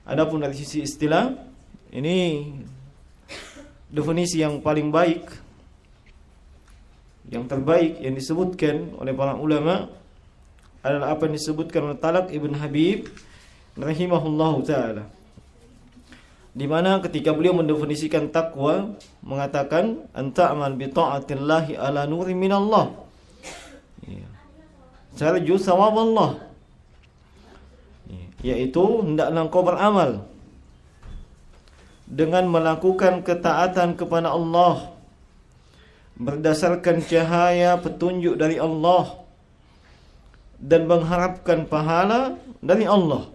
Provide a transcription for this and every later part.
Adapun dari sisi istilah, ini definisi yang paling baik, yang terbaik yang disebutkan oleh para ulama adalah apa yang disebutkan oleh Talak Ibn Habib rahimahullahu taala, di mana ketika beliau mendefinisikan takwa mengatakan anta'mal bi ta'atillahi ala nuri minallah, tarju thawab Allah, yaitu hendaklah engkau beramal dengan melakukan ketaatan kepada Allah berdasarkan cahaya petunjuk dari Allah dan mengharapkan pahala dari Allah.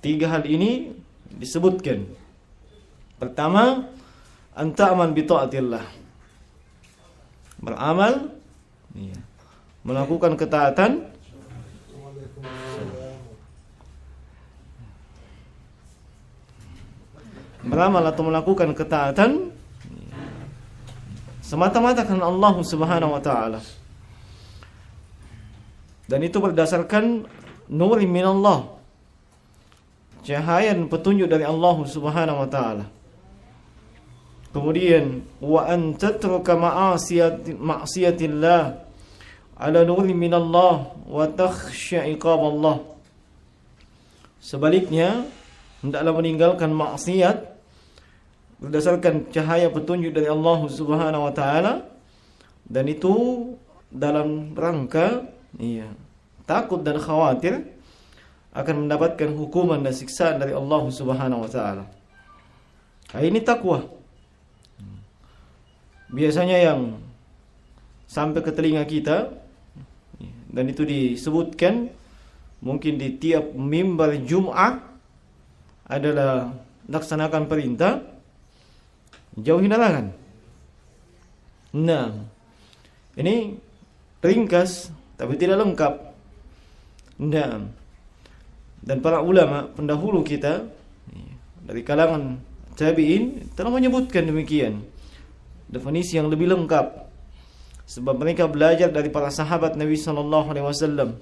3 hal ini disebutkan. Pertama, anta'mal bi ta'atillah, beramal, melakukan ketaatan, beramal atau melakukan ketaatan semata-mata karena Allah Subhanahu wa taala. Dan itu berdasarkan nur minallah, cahaya dan petunjuk dari Allah Subhanahu wa taala. Kemudian wa an tatruka ma'siyatillah ala nur minallah wa takhsha iqaballah. Sebaliknya, hendaklah meninggalkan maksiat berdasarkan cahaya petunjuk dari Allah Subhanahu wa taala, dan itu dalam rangka takut dan khawatir akan mendapatkan hukuman dan siksaan dari Allah Subhanahu wa taala. Ini takwa. Biasanya yang sampai ke telinga kita, dan itu disebutkan mungkin di tiap mimbar Jumat, adalah laksanakan perintah, jauhi larangan. Nah, ini ringkas tapi tidak lengkap. Nah, dan para ulama pendahulu kita dari kalangan tabi'in telah menyebutkan demikian, definisi yang lebih lengkap, sebab mereka belajar dari para sahabat Nabi sallallahu alaihi wasallam.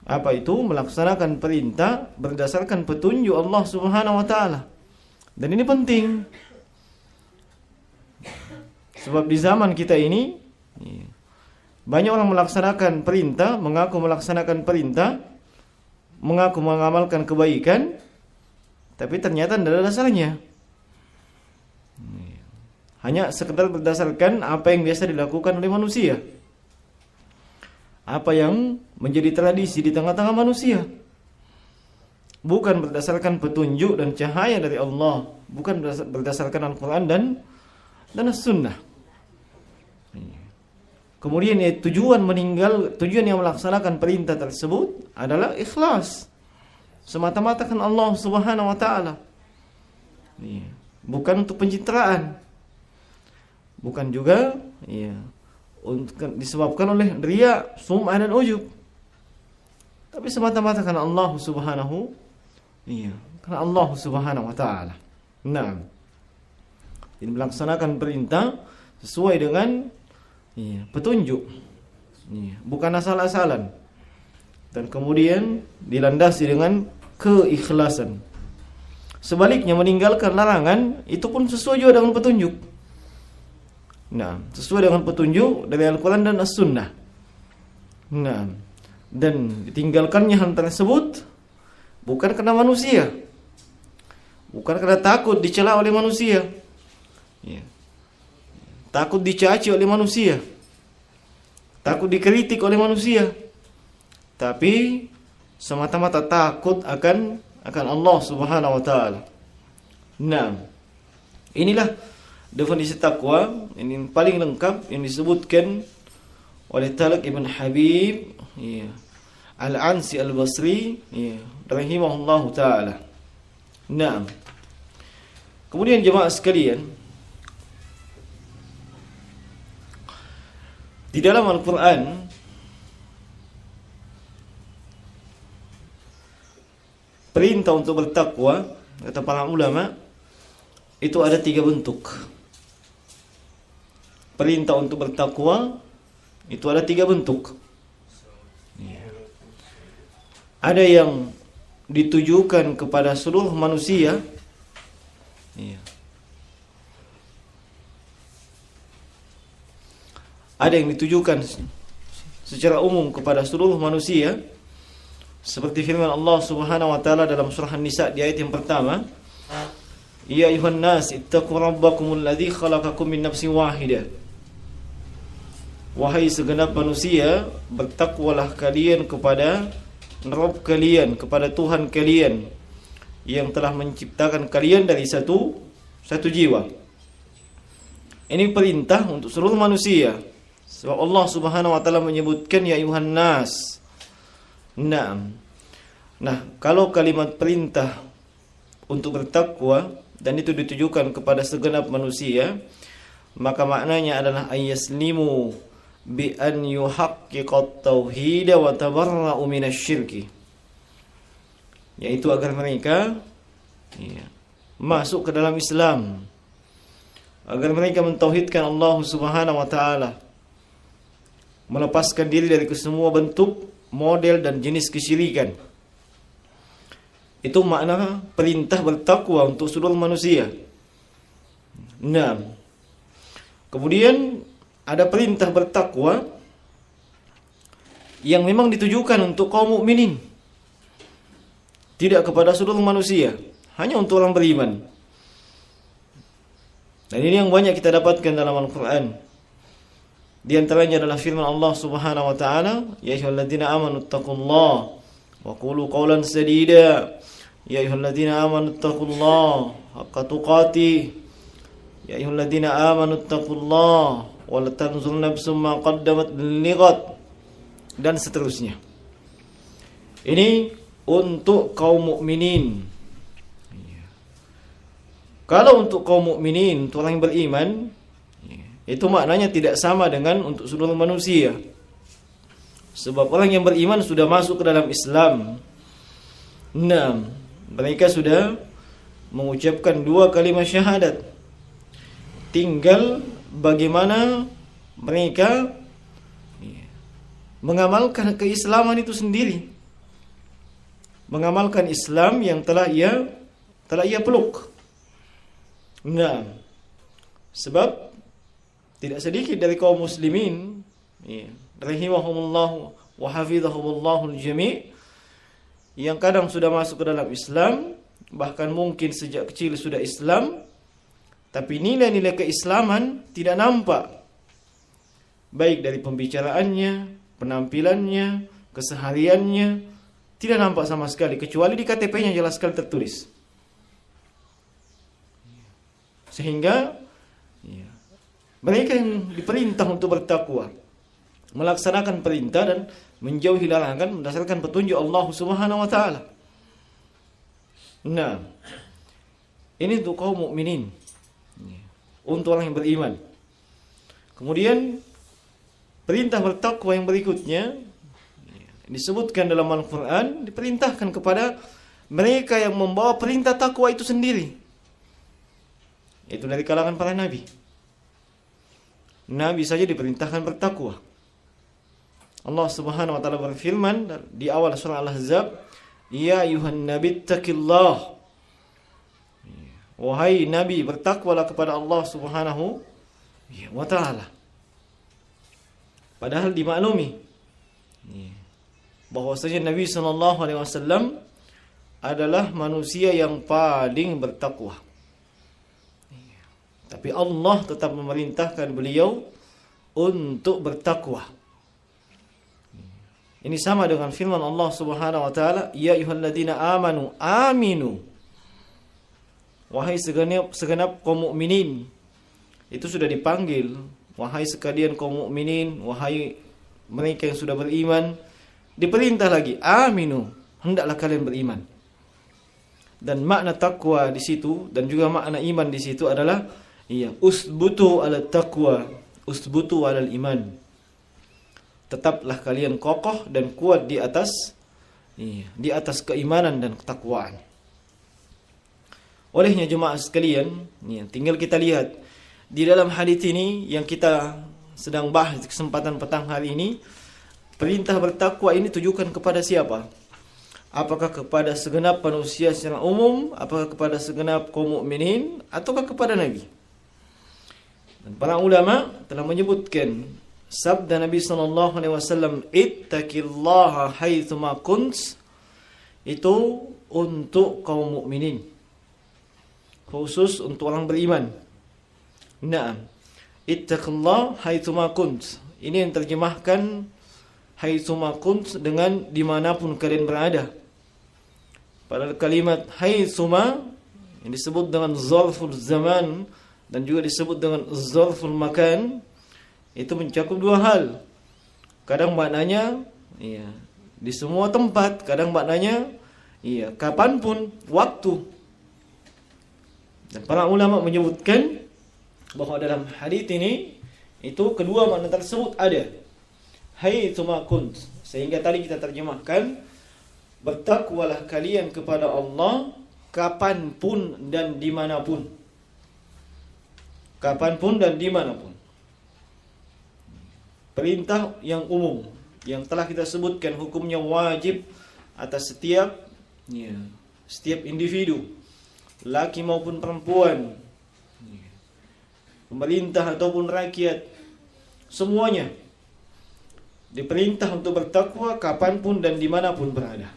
Apa itu? Melaksanakan perintah berdasarkan petunjuk Allah Subhanahu wa taala. Dan ini penting, sebab di zaman kita ini banyak orang melaksanakan perintah, mengaku melaksanakan perintah, mengaku mengamalkan kebaikan, tapi ternyata tidak ada dasarnya. Hanya sekedar berdasarkan apa yang biasa dilakukan oleh manusia, apa yang menjadi tradisi di tengah-tengah manusia, bukan berdasarkan petunjuk dan cahaya dari Allah, bukan berdasarkan Al-Quran dan As-Sunnah. Kemudian tujuan yang melaksanakan perintah tersebut adalah ikhlas, semata-mata karena Allah Subhanahu wa taala. Bukan untuk pencitraan, bukan juga untuk disebabkan oleh riya, sum'ah dan ujub, tapi semata-mata karena Allah Subhanahu wa taala. Nah, ini melaksanakan perintah sesuai dengan petunjuk, bukan asal-asalan, dan kemudian dilandasi dengan keikhlasan. Sebaliknya, meninggalkan larangan itu pun sesuai juga dengan petunjuk. Nah, sesuai dengan petunjuk dari Al-Quran dan As-Sunnah. Nah, dan ditinggalkannya hal tersebut bukan karena manusia, bukan karena takut dicela oleh manusia, takut dicaci oleh manusia, takut dikritik oleh manusia, tapi semata-mata takut akan Allah Subhanahu wa taala. Nah, inilah definisi takwa ini paling lengkap yang disebutkan oleh Talak Ibn Habib Al-Ansi Al-Basri rahimahullahu taala. Nah, kemudian jemaah sekalian, di dalam Al-Quran perintah untuk bertakwa, kata para ulama, itu ada 3 bentuk. Perintah untuk bertakwa itu ada 3 bentuk. Ada yang ditujukan kepada seluruh manusia, iya. Ada yang ditujukan secara umum kepada seluruh manusia, seperti firman Allah Subhanahu wa taala dalam surah An-Nisa di ayat yang pertama, ya ayuhan nas ittaqu rabbakumul ladzi khalaqakum min nafsin wahidah. Wahai segenap manusia, bertakwalah kalian kepada Rabb kalian, kepada Tuhan kalian yang telah menciptakan kalian dari satu jiwa. Ini perintah untuk seluruh manusia. Sebab Allah Subhanahu wa taala menyebutkan ya ayuhan nas. Nah, kalau kalimat perintah untuk bertakwa dan itu ditujukan kepada segenap manusia, maka maknanya adalah ayyaslimu bi an yuhaqqiqat tauhid wa tabarra'u minasyirki. Yaitu agar mereka masuk ke dalam Islam, agar mereka mentauhidkan Allah Subhanahu wa taala, melepaskan diri dari semua bentuk, model dan jenis kesyirikan. Itu makna perintah bertakwa untuk seluruh manusia. Nah, kemudian ada perintah bertakwa yang memang ditujukan untuk kaum mukminin, tidak kepada seluruh manusia, hanya untuk orang beriman. Dan ini yang banyak kita dapatkan dalam Al-Quran. Di antaranya adalah firman Allah Subhanahu wa taala, ya ayyuhalladzina amanu taqullaha wa qulu qawlan sadida. Ya ayyuhalladzina amanu taqullaha haqqa tuqatih. Ya ayyuhalladzina amanu taqullaha wa la tanzur nafsum ma qaddamat lighad, dan seterusnya. Ini untuk kaum mukminin. Kalau untuk kaum mukminin, untuk orang yang beriman, itu maknanya tidak sama dengan untuk seluruh manusia. Sebab orang yang beriman sudah masuk ke dalam Islam. Nah, mereka sudah mengucapkan 2 kalimat syahadat. Tinggal bagaimana mereka mengamalkan keislaman itu sendiri. Mengamalkan Islam yang telah ia peluk. Nah, sebab tidak sedikit dari kaum muslimin, rahimahumullah wa hafizahumullahu al-jami', yang kadang sudah masuk ke dalam Islam, bahkan mungkin sejak kecil sudah Islam, tapi nilai-nilai keislaman tidak nampak, baik dari pembicaraannya, penampilannya, kesehariannya, tidak nampak sama sekali, kecuali di KTP-nya jelas sekali tertulis. Sehingga mereka yang diperintah untuk bertakwa, melaksanakan perintah dan menjauhi larangan berdasarkan petunjuk Allah Subhanahu wa taala. Nah, ini untuk kaum mukminin, untuk orang yang beriman. Kemudian perintah bertakwa yang berikutnya disebutkan dalam Al-Qur'an, diperintahkan kepada mereka yang membawa perintah takwa itu sendiri. Itu dari kalangan para nabi. Nabi saja diperintahkan bertakwa. Allah Subhanahu wa taala berfirman di awal surah Al-Ahzab, ya ayuhan nabi taqillah. Wahai nabi, bertakwalah kepada Allah Subhanahu wa taala. Padahal dimaklumi bahwasanya Nabi sallallahu alaihi wasallam adalah manusia yang paling bertakwa. Tapi Allah tetap memerintahkan beliau untuk bertakwa. Ini sama dengan firman Allah Subhanahu wa taala, ya ayyuhalladzina amanu aminu. Wahai segenap kaum mukminin. Itu sudah dipanggil, wahai sekalian kaum mukminin, wahai mereka yang sudah beriman. Diperintah lagi, aminu, hendaklah kalian beriman. Dan makna takwa di situ dan juga makna iman di situ adalah usbutu ala taqwa, usbutu ala iman. Tetaplah kalian kokoh dan kuat di atas keimanan dan ketakwaan. Olehnya jemaah sekalian, tinggal kita lihat di dalam hadis ini yang kita sedang bahas di kesempatan petang hari ini, perintah bertakwa ini tujukan kepada siapa? Apakah kepada segenap manusia secara umum, apakah kepada segenap kaum mukminin, ataukah kepada Nabi? Dan para ulama telah menyebutkan sabda Nabi sallallahu alaihi wasallam, "Ittaqillaha haitsuma kunt", itu untuk kaum mukminin, khusus untuk orang beriman. Naam. Ittaqillaha haitsuma kunt. Ini yang terjemahkan haitsuma kunt dengan dimanapun kalian berada. Pada kalimat haitsuma yang disebut dengan zarful zaman dan juga disebut dengan zarful makan, itu mencakup dua hal. Kadang maknanya di semua tempat, kadang maknanya kapanpun, waktu. Dan para ulama menyebutkan bahwa dalam hadis ini itu kedua makna tersebut ada. Haitsuma kunt, sehingga tadi kita terjemahkan, bertakwalah kalian kepada Allah kapanpun dan dimanapun. Kapanpun dan dimanapun. Perintah yang umum yang telah kita sebutkan hukumnya wajib atas setiap individu, laki maupun perempuan, pemerintah ataupun rakyat, semuanya diperintah untuk bertakwa kapanpun dan dimanapun berada.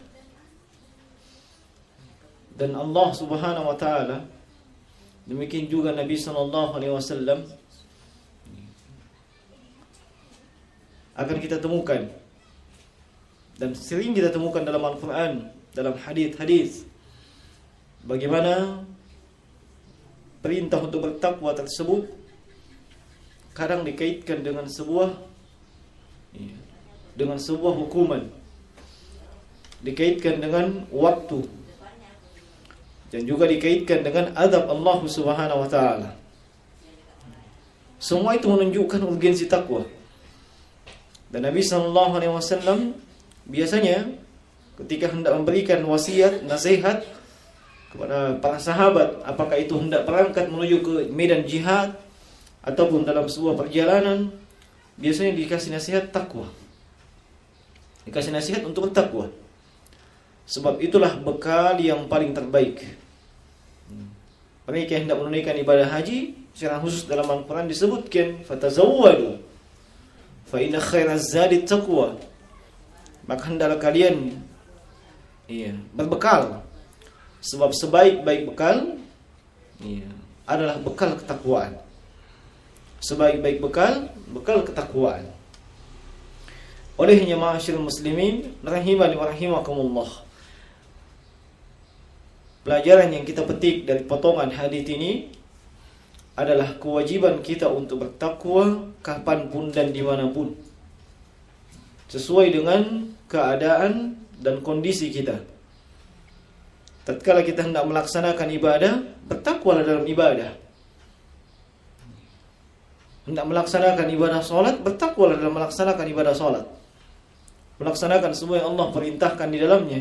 Dan Allah Subhanahu wa taala, demikian juga Nabi sallallahu alaihi wasallam, akan kita temukan dan sering kita temukan dalam Al-Qur'an, dalam hadis-hadis, bagaimana perintah untuk bertakwa tersebut kadang dikaitkan dengan sebuah hukuman, dikaitkan dengan waktu, dan juga dikaitkan dengan azab Allah Subhanahu wa taala. Semua itu menunjukkan urgensi takwa. Dan Nabi sallallahu alaihi wasallam biasanya ketika hendak memberikan wasiat, nasihat kepada para sahabat, apakah itu hendak berangkat menuju ke medan jihad ataupun dalam sebuah perjalanan, biasanya dikasih nasihat takwa. Dikasih nasihat untuk bertakwa. Sebab itulah bekal yang paling terbaik. Mereka yang hendak menunaikan ibadah haji, secara khusus dalam Al-Quran disebutkan, fatazawwadu fa inna khairaz zadi taqwa. Maka hendaklah kalian berbekal, sebab sebaik-baik bekal adalah bekal ketakwaan. Sebaik-baik bekal ketakwaan. Olehnya ma'asyiral muslimin rahimani wa rahimakumullah, pelajaran yang kita petik dari potongan hadis ini adalah kewajiban kita untuk bertakwa kapanpun dan dimanapun, sesuai dengan keadaan dan kondisi kita. Tatkala kita hendak melaksanakan ibadah, bertakwalah dalam ibadah. Hendak melaksanakan ibadah salat, bertakwalah dalam melaksanakan ibadah salat. Melaksanakan semua yang Allah perintahkan di dalamnya,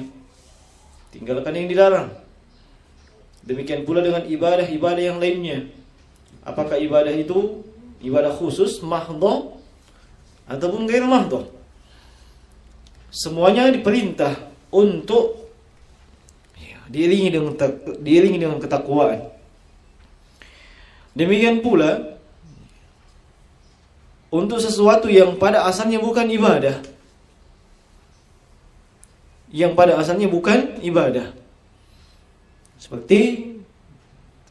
tinggalkan yang dilarang. Demikian pula dengan ibadah-ibadah yang lainnya. Apakah ibadah itu ibadah khusus, mahdhah, ataupun ghair mahdhah, semuanya diperintah untuk diiringi dengan ketakwaan. Demikian pula untuk sesuatu yang pada asalnya bukan ibadah, seperti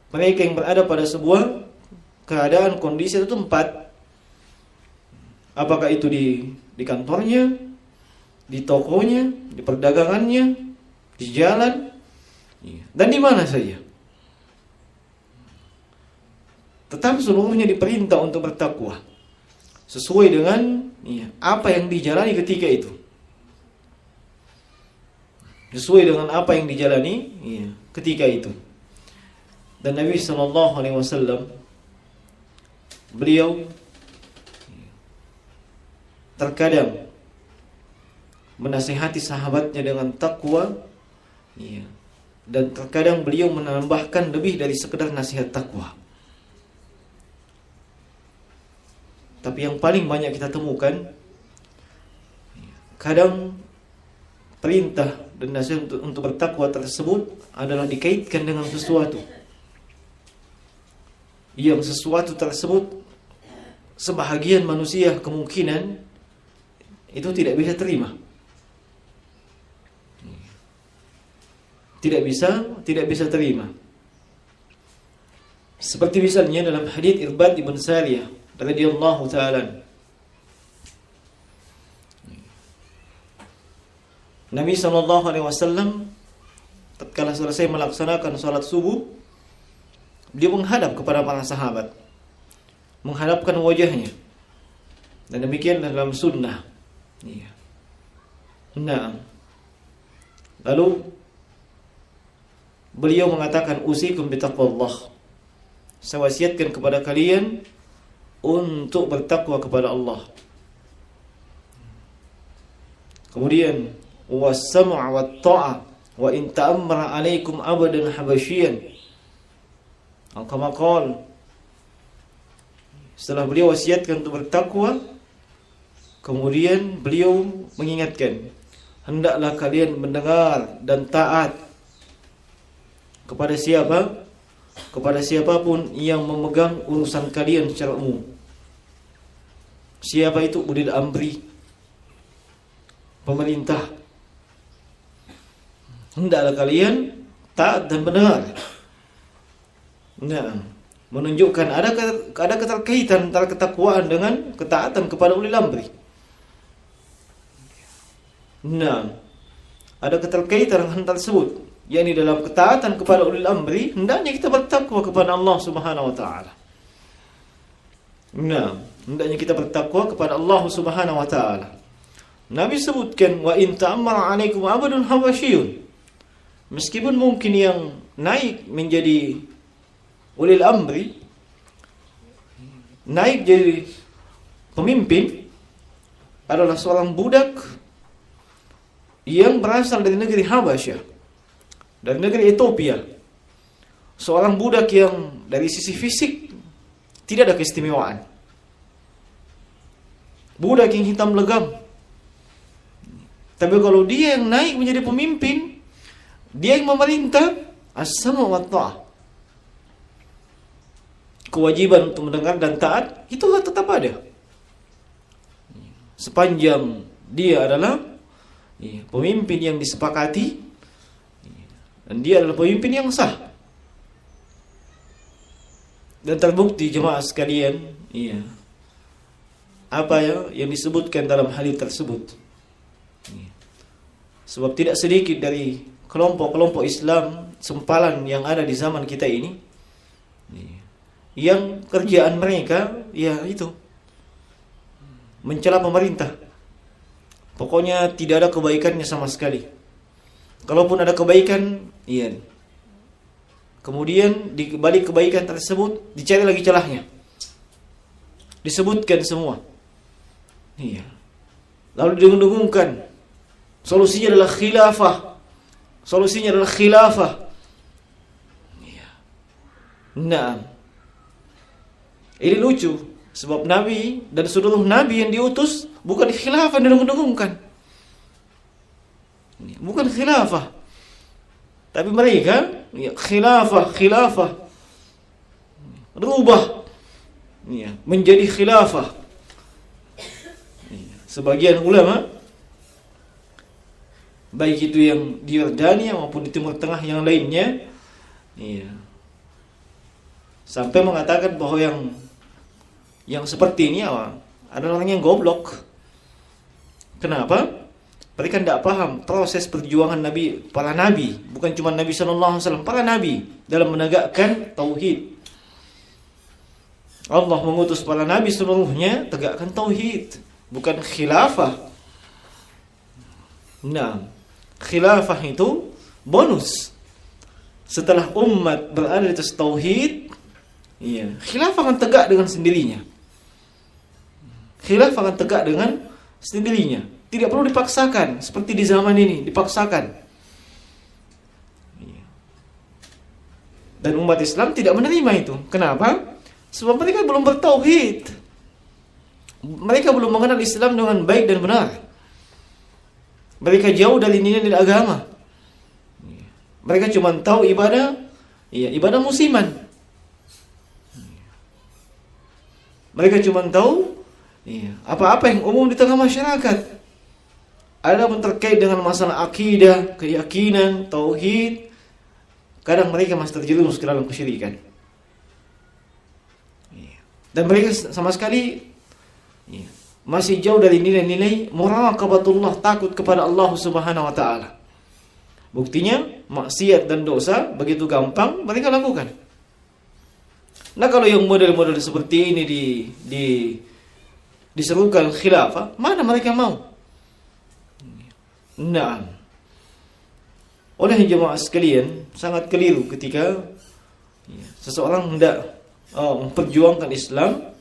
mereka yang berada pada sebuah keadaan, kondisi atau tempat, apakah itu di kantornya, di tokonya, di perdagangannya, di jalan, dan di mana saja, tetapi seluruhnya diperintah untuk bertakwa sesuai dengan apa yang dijalani ketika itu. Sesuai dengan apa yang dijalani ketika itu. Dan Nabi sallallahu alaihi wasallam, beliau terkadang menasihati sahabatnya dengan takwa, dan terkadang beliau menambahkan lebih dari sekedar nasihat takwa. Tapi yang paling banyak kita temukan, kadang perintah dan nasihat untuk bertakwa tersebut adalah dikaitkan dengan sesuatu yang sesuatu tersebut sebahagian manusia kemungkinan itu tidak bisa terima. Tidak bisa terima. Seperti misalnya dalam hadits Irbad ibn Sariyah radhiyallahu ta'ala, Nabi SAW tatkala selesai melaksanakan salat subuh, dia menghadap kepada para sahabat, menghadapkan wajahnya, dan demikian dalam sunnah. Nah, lalu beliau mengatakan, usikum bitaqwallah, saya wasiatkan kepada kalian untuk bertakwa kepada Allah. Kemudian was-sam'a wat-ta'a wa in ta'ammara 'alaikum 'abdan habasyian. Kama qala, setelah beliau wasiatkan untuk bertakwa, kemudian beliau mengingatkan, hendaklah kalian mendengar dan taat kepada siapa? Kepada siapapun yang memegang urusan kalian secara umum. Siapa itu? Ulil amri, pemerintah. Hendaklah kalian taat dan benar. Nah, menunjukkan ada keterkaitan antara ketakwaan dengan ketaatan kepada ulil amri. Nah, ada keterkaitan hal tersebut, yakni dalam ketaatan kepada ulil amri hendaknya kita bertakwa kepada Allah Subhanahu wa taala. Nah, hendaknya kita bertakwa kepada Allah Subhanahu wa taala. Nabi sebutkan, wa in ta'ammara 'alaikum 'abdun habasyiyun. Meskipun mungkin yang naik menjadi ulil amri, naik jadi pemimpin adalah seorang budak yang berasal dari negeri Habasyah, dari negeri Ethiopia. Seorang budak yang dari sisi fisik tidak ada keistimewaan. Budak yang hitam legam. Tapi kalau dia yang naik menjadi pemimpin, dia yang memerintah, as-sam'u wa ta'ah, kewajiban untuk mendengar dan taat itu tetap ada. Sepanjang dia adalah pemimpin yang disepakati dan dia adalah pemimpin yang sah. Dan terbukti jemaah sekalian, apa yang disebutkan dalam hadis tersebut. Sebab tidak sedikit dari kelompok-kelompok Islam sempalan yang ada di zaman kita ini, yang kerjaan mereka itu mencela pemerintah. Pokoknya tidak ada kebaikannya sama sekali. Kalaupun ada kebaikan, kemudian di balik kebaikan tersebut dicari lagi celahnya, disebutkan semua. Lalu didengung-dengungkan, solusinya adalah khilafah. Nah, ini lucu, sebab Nabi dan seluruh Nabi yang diutus bukan khilafah yang didengung-dengungkan, bukan khilafah, tapi mereka khilafah rubah menjadi khilafah. Sebagian ulama, baik itu yang di Yordania maupun di Timur Tengah yang lainnya, sampai mengatakan bahwa yang seperti ini adalah orang yang goblok. Kenapa? Mereka tidak paham proses perjuangan para nabi, bukan cuma Nabi SAW, para nabi dalam menegakkan tauhid. Allah mengutus para nabi seluruhnya tegakkan tauhid, bukan khilafah. Nah, khilafah itu bonus. Setelah umat berada di atas tauhid, khilafah akan tegak dengan sendirinya. Khilafah akan tegak dengan sendirinya. Tidak perlu dipaksakan seperti di zaman ini dipaksakan. Dan umat Islam tidak menerima itu. Kenapa? Sebab mereka belum bertauhid. Mereka belum mengenal Islam dengan baik dan benar. Mereka jauh dari nilai-nilai agama. Mereka cuma tahu ibadah, ibadah musiman. Mereka cuma tahu apa-apa yang umum di tengah masyarakat. Adapun terkait dengan masalah akidah, keyakinan, tauhid, kadang mereka masih terjerumus ke dalam kesyirikan. Dan mereka sama sekali masih jauh dari nilai-nilai muraqabatullah, takut kepada Allah Subhanahu wa taala. Buktinya maksiat dan dosa begitu gampang mereka lakukan. Nah, kalau yang model-model seperti ini diserukan khilafah, mana mereka mau? Nah, oleh jemaah sekalian, sangat keliru ketika seseorang hendak memperjuangkan Islam,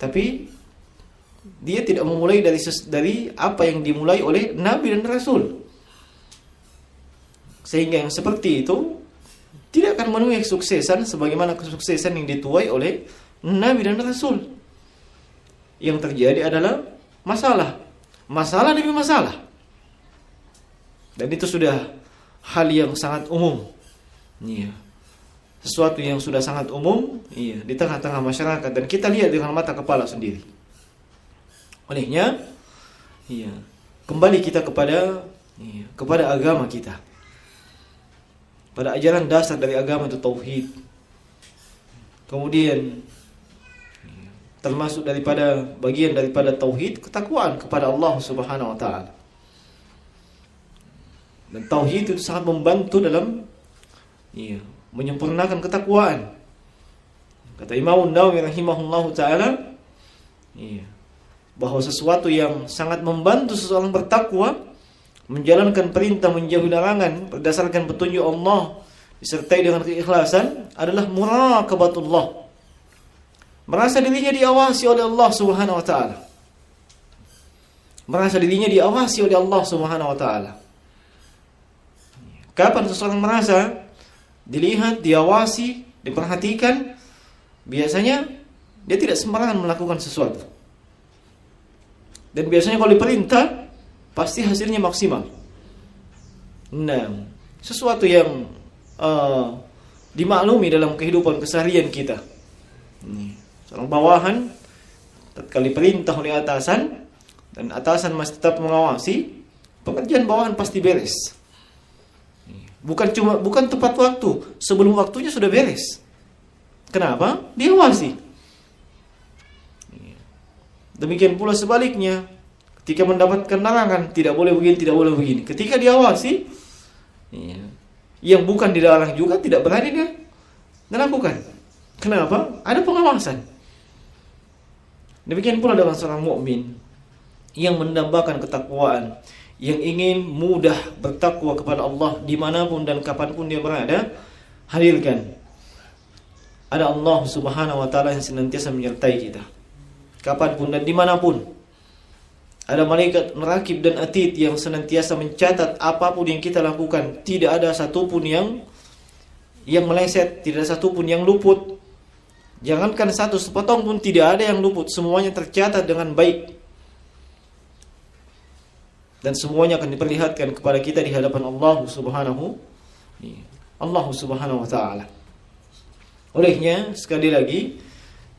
tapi dia tidak memulai dari apa yang dimulai oleh Nabi dan Rasul. Sehingga yang seperti itu tidak akan menemui kesuksesan sebagaimana kesuksesan yang dituai oleh Nabi dan Rasul. Yang terjadi adalah masalah demi masalah. Dan itu sudah hal yang sangat umum. Sesuatu yang sudah sangat umum di tengah-tengah masyarakat, dan kita lihat dengan mata kepala sendiri. Olehnya kembali kita kepada agama kita. Pada ajaran dasar dari agama itu tauhid. Kemudian termasuk bagian daripada tauhid ketakwaan kepada Allah Subhanahu wa taala. Dan tauhid itu sangat membantu dalam menyempurnakan ketakwaan. Kata Imam Nawawi rahimahullahu taala, bahwa sesuatu yang sangat membantu seseorang bertakwa, menjalankan perintah, menjauhi larangan berdasarkan petunjuk Allah disertai dengan keikhlasan adalah muraqabatullah. Merasa dirinya diawasi oleh Allah Subhanahu wa taala. Merasa dirinya diawasi oleh Allah Subhanahu wa taala. Kapan seseorang merasa dilihat, diawasi, diperhatikan, biasanya dia tidak sembarangan melakukan sesuatu. Dan biasanya kalau diperintah, pasti hasilnya maksimal. Nah, sesuatu yang dimaklumi dalam kehidupan keseharian kita. Seorang bawahan tatkala diperintah oleh atasan dan atasan masih tetap mengawasi, pekerjaan bawahan pasti beres. Bukan tepat waktu, sebelum waktunya sudah beres. Kenapa? Diawasi. Demikian pula sebaliknya, ketika mendapatkan larangan, tidak boleh begini, tidak boleh begini. Ketika diawasi, yang bukan dilarang juga tidak berani dia melakukan. Kenapa? Ada pengawasan. Demikian pula dengan seorang mukmin yang mendambakan ketakwaan, yang ingin mudah bertakwa kepada Allah dimanapun dan kapanpun dia berada, hadirkan ada Allah Subhanahu wa taala yang senantiasa menyertai kita kapanpun dan dimanapun. Ada malaikat merakib dan atid yang senantiasa mencatat apapun yang kita lakukan. Tidak ada satupun yang meleset, tidak ada satupun yang luput. Jangankan satu sepotong pun tidak ada yang luput, semuanya tercatat dengan baik. Dan semuanya akan diperlihatkan kepada kita di hadapan Allah Subhanahu wa taala. Olehnya sekali lagi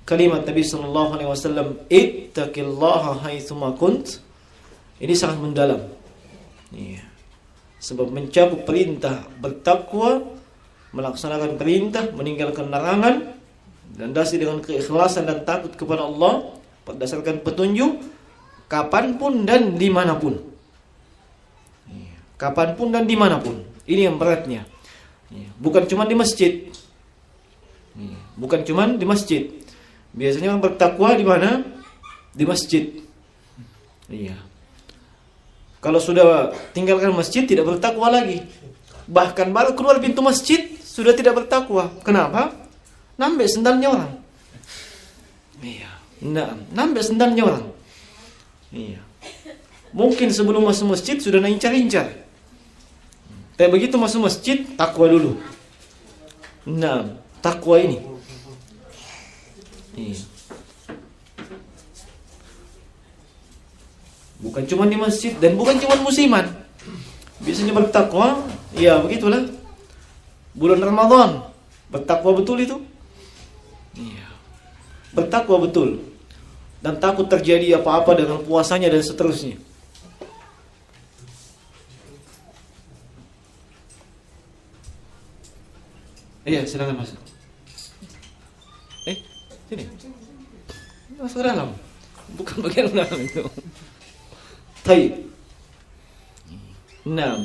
kalimat Nabi sallallahu alaihi wasallam, ittaqillaha haitsuma kunt, ini sangat mendalam. Sebab mencakup perintah bertakwa, melaksanakan perintah, meninggalkan larangan, dan dasi dengan keikhlasan dan takut kepada Allah berdasarkan petunjuk kapanpun dan dimanapun. Kapanpun dan dimanapun. Ini yang beratnya. Bukan cuma di masjid. Bukan cuma di masjid. Biasanya orang bertakwa di mana? Di masjid. Kalau sudah tinggalkan masjid tidak bertakwa lagi. Bahkan baru keluar pintu masjid sudah tidak bertakwa. Kenapa? Nambah sendalnya orang. Nambah sendalnya orang. Mungkin sebelum masuk masjid sudah incar-incar. Tapi begitu masuk masjid, takwa dulu. Takwa ini. Bukan cuma di masjid dan bukan cuma musiman. Biasanya bertakwa, ya begitulah. bulan Ramadan. Bertakwa betul itu? Iya. Bertakwa betul. Dan takut terjadi apa-apa dengan puasanya dan seterusnya. Iya, silakan masuk. Sini. Masuk ke dalam. Bukan bagian dalam itu. Baik. Nah,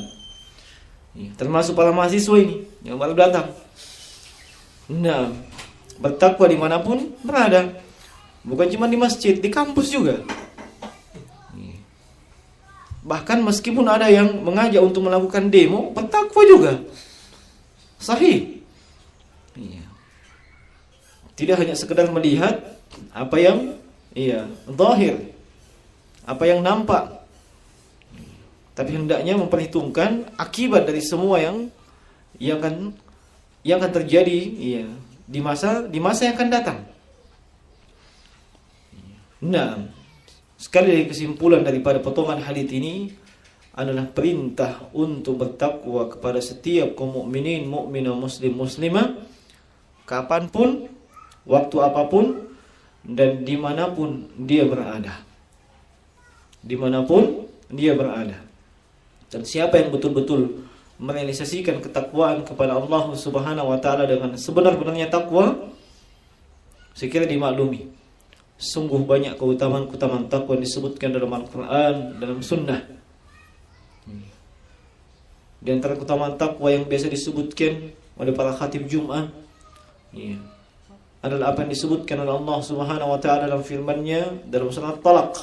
termasuk para mahasiswa ini yang baru datang. Nah, bertakwa dimanapun berada. Bukan cuma di masjid, di kampus juga. Bahkan meskipun ada yang mengajak untuk melakukan demo, bertakwa juga. Sahih. Tidak hanya sekedar melihat apa yang zahir, apa yang nampak, tapi hendaknya memperhitungkan akibat dari semua yang akan terjadi di masa yang akan datang. Nah, sekali lagi kesimpulan daripada potongan hadis ini adalah perintah untuk bertakwa kepada setiap kaum mukminin, mukminah, muslim, muslimah, kapanpun, waktu apapun, dan dimanapun dia berada. Dimanapun dia berada. Dan siapa yang betul-betul merealisasikan ketakwaan kepada Allah Subhanahu wa ta'ala dengan sebenar-benarnya takwa, sekiranya dimaklumi, sungguh banyak keutamaan-keutamaan takwa yang disebutkan dalam Al-Quran, dalam Sunnah. Di antara keutamaan takwa yang biasa disebutkan oleh para khatib Jum'ah, adalah apa yang disebutkan oleh Allah Subhanahu wa ta'ala dalam firman-Nya dalam surat Talaq.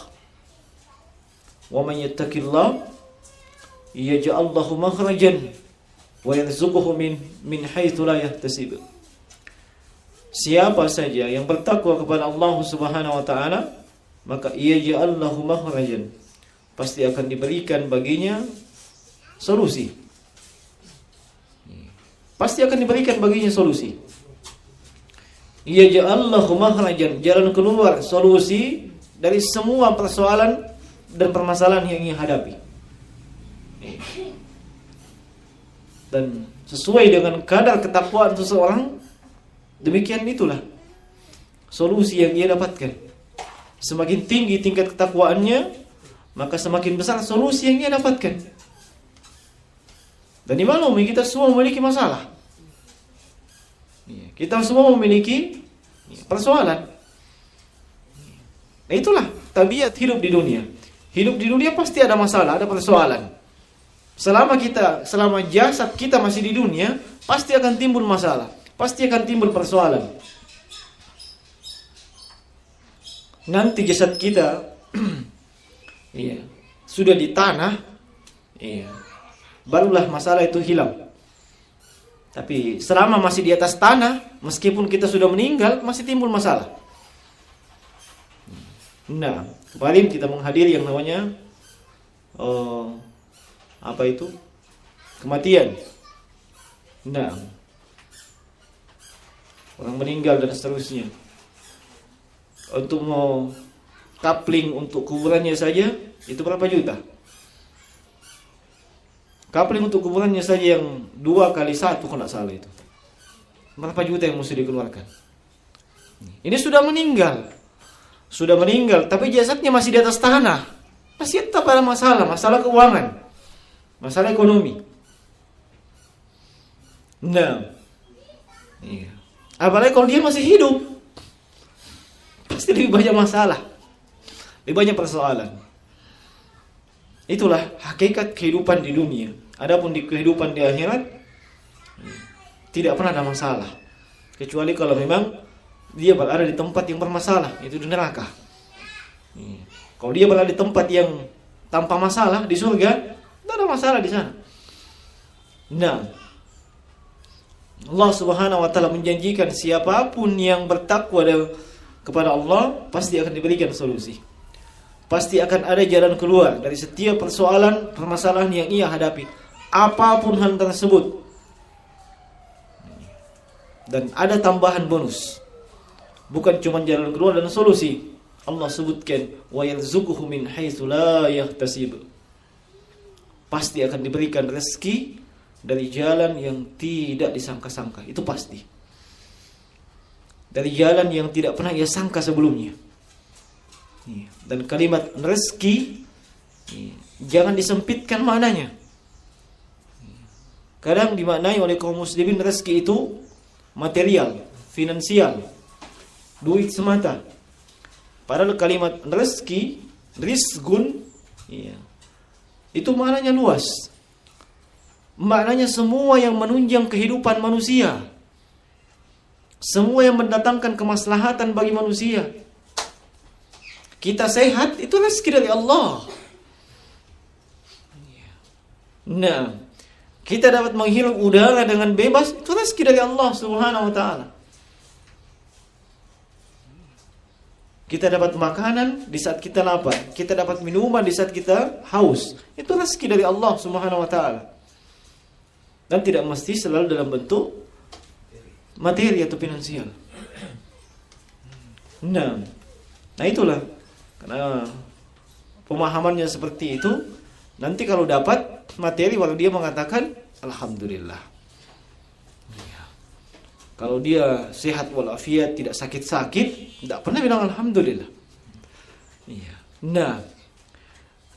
Wa man yattaqillah yaj'al lahu makhrajan wa yarzuquhu min haitsu la yahtasib. Siapa saja yang bertakwa kepada Allah Subhanahu wa ta'ala, maka yaj'al lahu makhrajan, pasti akan diberikan baginya solusi. Pasti akan diberikan baginya solusi. Yaj'allahu makhrajan, jalan keluar, solusi dari semua persoalan dan permasalahan yang ia hadapi. Dan sesuai dengan kadar ketakwaan seseorang, demikian itulah solusi yang ia dapatkan. Semakin tinggi tingkat ketakwaannya, maka semakin besar solusi yang ia dapatkan. Dan dimaklumi kita semua memiliki masalah. Kita semua memiliki persoalan. Nah, itulah tabiat hidup di dunia. Hidup di dunia pasti ada masalah, ada persoalan. Selama jasad kita masih di dunia, pasti akan timbul masalah, pasti akan timbul persoalan. Nanti jasad kita sudah di tanah, barulah masalah itu hilang. Tapi selama masih di atas tanah, meskipun kita sudah meninggal, masih timbul masalah. Nah, kemarin kita menghadiri yang namanya kematian. Nah, orang meninggal dan seterusnya. Untuk mau coupling untuk kuburannya saja, itu berapa juta? Coupling untuk kuburannya saja yang 2 kali 1 kalau tidak salah itu. Berapa juta yang mesti dikeluarkan? Ini sudah meninggal. Sudah meninggal, tapi jasadnya masih di atas tanah. Masih tetap ada masalah keuangan, masalah ekonomi. Nah, apalagi kalau dia masih hidup, pasti lebih banyak masalah, lebih banyak persoalan. Itulah hakikat kehidupan di dunia. Adapun di kehidupan di akhirat, tidak pernah ada masalah, kecuali kalau memang dia berada di tempat yang bermasalah, itu di neraka. Kalau dia berada di tempat yang tanpa masalah, di surga, tidak ada masalah di sana. Nah, Allah Subhanahu wa ta'ala menjanjikan siapapun yang bertakwa kepada Allah, pasti akan diberikan solusi. Pasti akan ada jalan keluar dari setiap persoalan, permasalahan yang ia hadapi, apapun hal tersebut. Dan ada tambahan bonus, bukan cuma jalan keluar dan solusi. Allah sebutkan wa yarzuquhu min haitsu la yahtasib. Pasti akan diberikan rezeki dari jalan yang tidak disangka-sangka, itu pasti. Dari jalan yang tidak pernah ia sangka sebelumnya. Dan kalimat rezeki jangan disempitkan maknanya. Kadang dimaknai oleh kaum muslimin rezeki itu material, finansial, duit semata. Padahal kalimat rezeki, rizgun, itu maknanya luas. Maknanya semua yang menunjang kehidupan manusia, semua yang mendatangkan kemaslahatan bagi manusia. Kita sehat, itu rezeki dari Allah. Nah, kita dapat menghirup udara dengan bebas, itu rezeki dari Allah Subhanahu wa taala. Kita dapat makanan di saat kita lapar, kita dapat minuman di saat kita haus, itu rezeki dari Allah Subhanahu wa taala. Dan tidak mesti selalu dalam bentuk materi atau finansial. Nah itulah, karena pemahamannya seperti itu, nanti kalau dapat materi baru dia mengatakan alhamdulillah. Kalau dia sehat walafiat, tidak sakit-sakit, tidak pernah bilang alhamdulillah. Nah,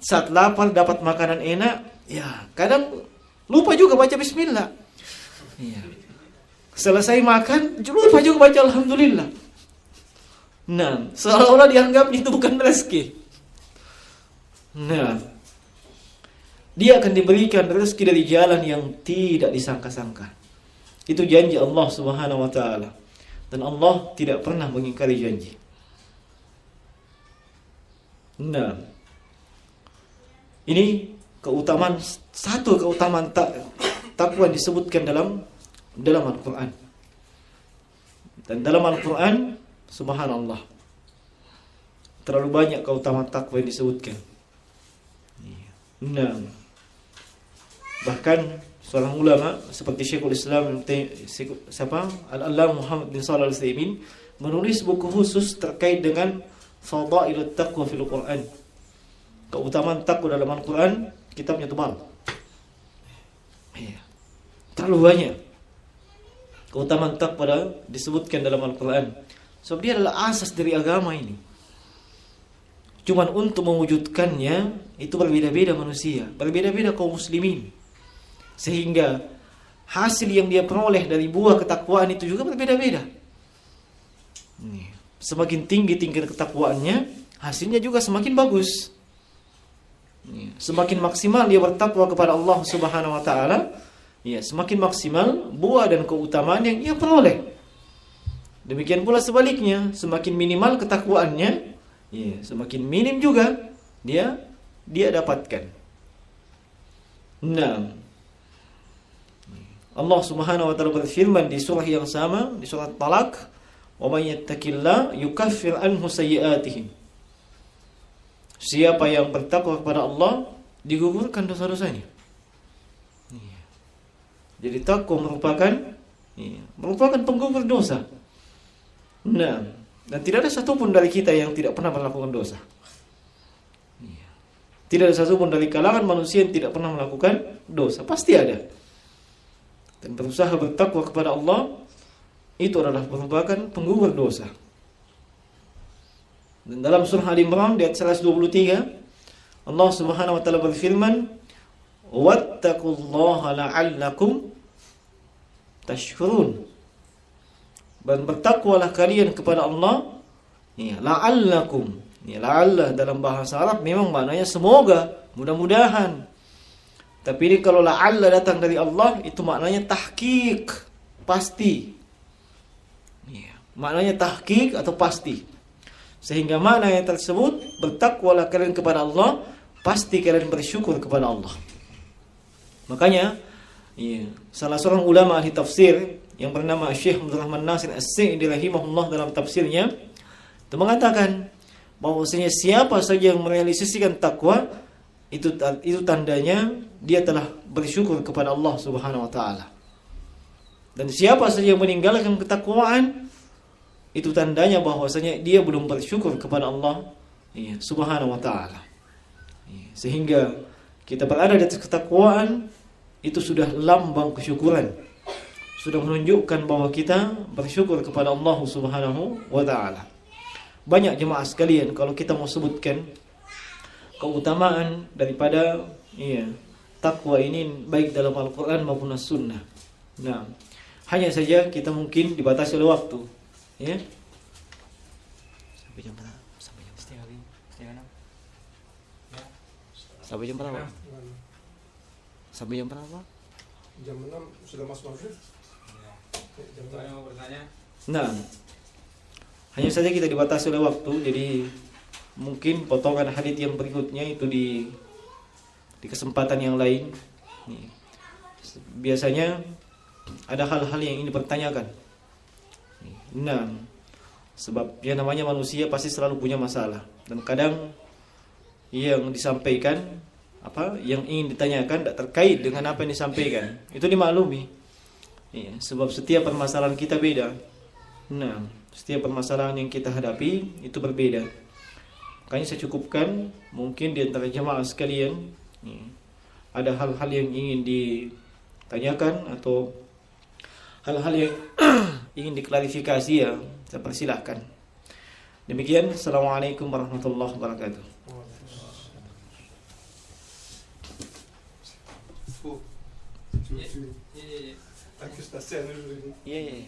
saat lapar dapat makanan enak, kadang lupa juga baca bismillah. Selesai makan, lupa juga baca alhamdulillah. Nah, seolah-olah dianggap itu bukan rezeki. Nah, dia akan diberikan rezeki dari jalan yang tidak disangka-sangka. Itu janji Allah Subhanahu wa taala. Dan Allah tidak pernah mengingkari janji. Nah, ini keutamaan, satu keutamaan takwa disebutkan dalam Al-Qur'an. Dan dalam Al-Qur'an, subhanallah, terlalu banyak keutamaan takwa yang disebutkan. Nah, bahkan seorang ulama seperti Syekhul Islam Al-Allamah Muhammad bin Shalih Al-Utsaimin menulis buku khusus terkait dengan Fadailut Taqwa fil Qur'an. Keutamaan takwa dalam Al-Qur'an, kitabnya tebal. Terlalu banyak keutamaan takwa disebutkan dalam Al-Qur'an. Sebab dia adalah asas dari agama ini. Cuman untuk mewujudkannya itu berbeda-beda manusia, berbeda-beda kaum muslimin. Sehingga hasil yang dia peroleh dari buah ketakwaan itu juga berbeda-beda. Semakin tinggi tingkat ketakwaannya, hasilnya juga semakin bagus. Semakin maksimal dia bertakwa kepada Allah Subhanahu wa taala, semakin maksimal buah dan keutamaan yang ia peroleh. Demikian pula sebaliknya, semakin minimal ketakwaannya, semakin minim juga dia dapatkan. Nah, Allah Subhanahu wa taala berfirman di surah yang sama, di surah Talaq, "Wa may yattaqillah yukaffir anhu sayyi'atihi." Siapa yang bertakwa kepada Allah, digugurkan dosa-dosanya. Jadi takwa merupakan penggugur dosa. Nah, dan tidak ada satupun dari kita yang tidak pernah melakukan dosa. Tidak ada satupun dari kalangan manusia yang tidak pernah melakukan dosa. Pasti ada. Dan berusaha bertakwa kepada Allah itu adalah merupakan penggugur dosa. Dan dalam surah Al-Imran di ayat 123, Allah Subhanahu wa taala berfirman, "Wattaqullaha la'allakum tashkurun." Dan bertakwalah kalian kepada Allah, la'allakum. La'alla dalam bahasa Arab memang maknanya semoga, mudah-mudahan. Tapi ini kalau la'alla datang dari Allah, itu maknanya tahqiq, pasti. Maknanya tahqiq atau pasti. Sehingga makna yang tersebut, bertakwalah kalian kepada Allah, pasti kalian bersyukur kepada Allah. Makanya, salah seorang ulama ahli tafsir yang bernama Syekh Abdul Rahman Nasir As-Sa'idi rahimahullah dalam tafsirnya itu mengatakan bahwasanya siapa saja yang merealisasikan takwa, itu tandanya dia telah bersyukur kepada Allah Subhanahu wa taala. Dan siapa saja yang meninggalkan ketakwaan, itu tandanya bahwasanya dia belum bersyukur kepada Allah Subhanahu wa taala. Sehingga kita berada di atas ketakwaan itu sudah lambang kesyukuran. Sudah menunjukkan bahwa kita bersyukur kepada Allah Subhanahu wa taala. Banyak jemaah sekalian kalau kita mau sebutkan keutamaan daripada takwa ini baik dalam Al-Qur'an maupun As-Sunnah. Nah, hanya saja kita mungkin dibatasi oleh waktu, ya. Sampai jam berapa? Sampai jam setengah 6. Ya. Sampai jam berapa? Sampai jam berapa? Jam 6 sudah masuk maghrib. Jam berapa mau bertanya? Nah, hanya saja kita dibatasi oleh waktu, jadi mungkin potongan hadits yang berikutnya itu di kesempatan yang lain. Biasanya ada hal-hal yang ingin dipertanyakan. Nah, sebab ya namanya manusia pasti selalu punya masalah, dan kadang yang disampaikan yang ingin ditanyakan tidak terkait dengan apa yang disampaikan. Itu dimaklumi. Sebab setiap permasalahan kita beda. Nah, setiap permasalahan yang kita hadapi itu berbeda. Makanya saya cukupkan mungkin di antara jemaah sekalian ada hal-hal yang ingin ditanyakan atau hal-hal yang ingin diklarifikasi, ya saya persilahkan. Demikian, assalamualaikum warahmatullahi wabarakatuh. Aqui está sendo. Iya.